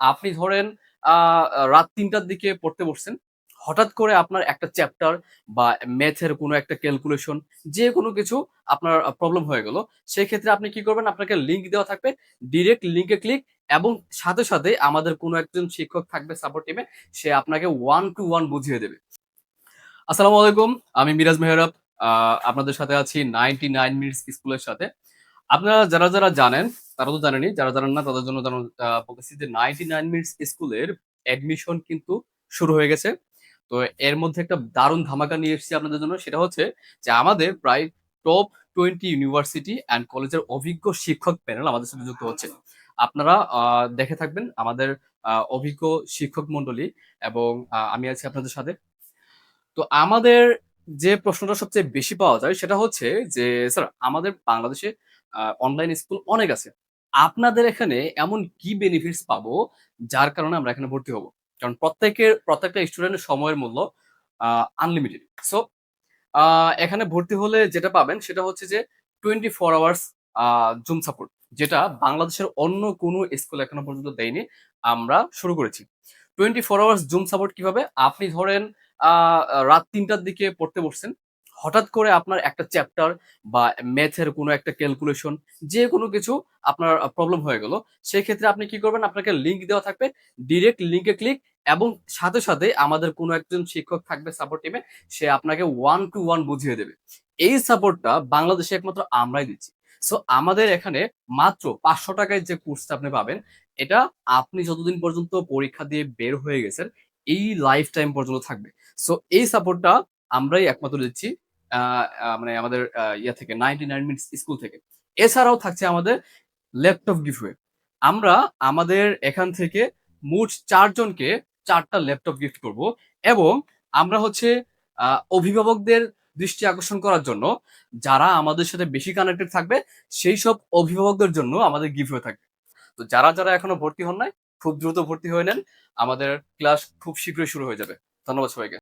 আপনি ধরেন রাত ৩টার দিকে পড়তে বসছেন। হঠাৎ করে আপনার একটা চ্যাপ্টার বা ম্যাথের কোনো একটা ক্যালকুলেশন যেকোনো কিছু আপনার প্রবলেম হয়ে গেল। সেক্ষেত্রে আপনি কি করবেন? আপনাকে লিংক দেওয়া থাকবে। ডিরেক্ট লিংকে ক্লিক এবং সাথে আমাদের কোনো একজন শিক্ষক থাকবে সাপোর্ট টিমে। সে আপনাকে 1 to 1 বুঝিয়ে দেবে। আসসালামু আলাইকুম। আমি মিরাজ মেহরাব। আ আপনাদের সাথে আছি 99 মিনিটস স্কুলের সাথে। আপনারা যারা জানেন, তারা তো জানেনই। যারা জানেন না তাদের জন্য বলতেছি যে 99 মিনিটস স্কুলের অ্যাডমিশন কিন্তু শুরু হয়ে গেছে। তো এর মধ্যে একটা দারুণ ধামাকা নিয়ে এসেছি আপনাদের জন্য। সেটা হচ্ছে যে আমাদের প্রায় টপ 20 ইউনিভার্সিটি অ্যান্ড কলেজের অভিজ্ঞ শিক্ষক প্যানেল আমাদের সাথে যুক্ত হচ্ছে। আপনারা দেখে থাকবেন আমাদের অভিজ্ঞ শিক্ষক মন্ডলী এবং আমি আছি আপনাদের সাথে। তো আমাদের যে প্রশ্নটা সবচেয়ে বেশি পাওয়া যায় সেটা হচ্ছে যে, "স্যার আমাদের বাংলাদেশে অনলাইন স্কুল অনেক আছে। আপনাদের এখানে এমন কি বেনিফিটস পাবো যার কারণে আমরা এখানে ভর্তি হবো?" কারণ প্রত্যেকটা স্টুডেন্টের সময়ের মূল্য আ আনলিমিটেড। সো আ এখানে ভর্তি হলে যেটা পাবেন সেটা হচ্ছে যে 24 আওয়ার্স আ জুম সাপোর্ট, যেটা বাংলাদেশের অন্য কোনো স্কুল এখনো পর্যন্ত দেয়নি। আমরা শুরু করেছি। 24 আওয়ার্স জুম সাপোর্ট কিভাবে? আপনি ধরেন আ রাত ৩টার দিকে পড়তে বসছেন। হঠাৎ করে আপনার একটা চ্যাপ্টার বা ম্যাথের কোনো একটা ক্যালকুলেশন যেকোনো কিছু আপনার প্রবলেম হয়ে গেল। সেক্ষেত্রে আপনি কি করবেন? আপনাকে লিংক দেওয়া থাকবে। ডিরেক্ট লিংকে ক্লিক এবং সাথে আমাদের কোনো একজন শিক্ষক থাকবে সাপোর্ট টিমে। সে আপনাকে 1 to 1 বুঝিয়ে দেবে। এই সাপোর্টটা বাংলাদেশে একমাত্র আমরাই দিচ্ছি। সো আমাদের এখানে মাত্র ৳৫০০ য় যে কোর্সটা আপনি পাবেন, এটা আপনি যতদিন পর্যন্ত পরীক্ষা দিয়ে বের হয়ে গেছেন, এই লাইফ টাইম পর্যন্ত থাকবে। সো এই সাপোর্টটা আমরাই একমাত্র দিচ্ছি। আ আ মানে আমাদের ইয়া থেকে 99 মিনিটস স্কুল থেকে। এছাড়াও থাকছে আমাদের ল্যাপটপ গিভওয়ে। আমরা আমাদের এখান থেকে মোট ৪ জনকে ৪ টা ল্যাপটপ গিফট করব এবং আমরা হচ্ছে আ অভিভাবকদের দৃষ্টি আকর্ষণ করার জন্য যারা আমাদের সাথে বেশি কানেক্টেড থাকবে, সেইসব অভিভাবকদের জন্য আমাদের গিভওয়ে থাকবে। তো যারা এখনো ভর্তি হন নাই, খুব দ্রুত ভর্তি হয়ে নেন। আমাদের ক্লাস খুব শীঘ্রই শুরু হয়ে যাবে। ধন্যবাদ সবাইকে।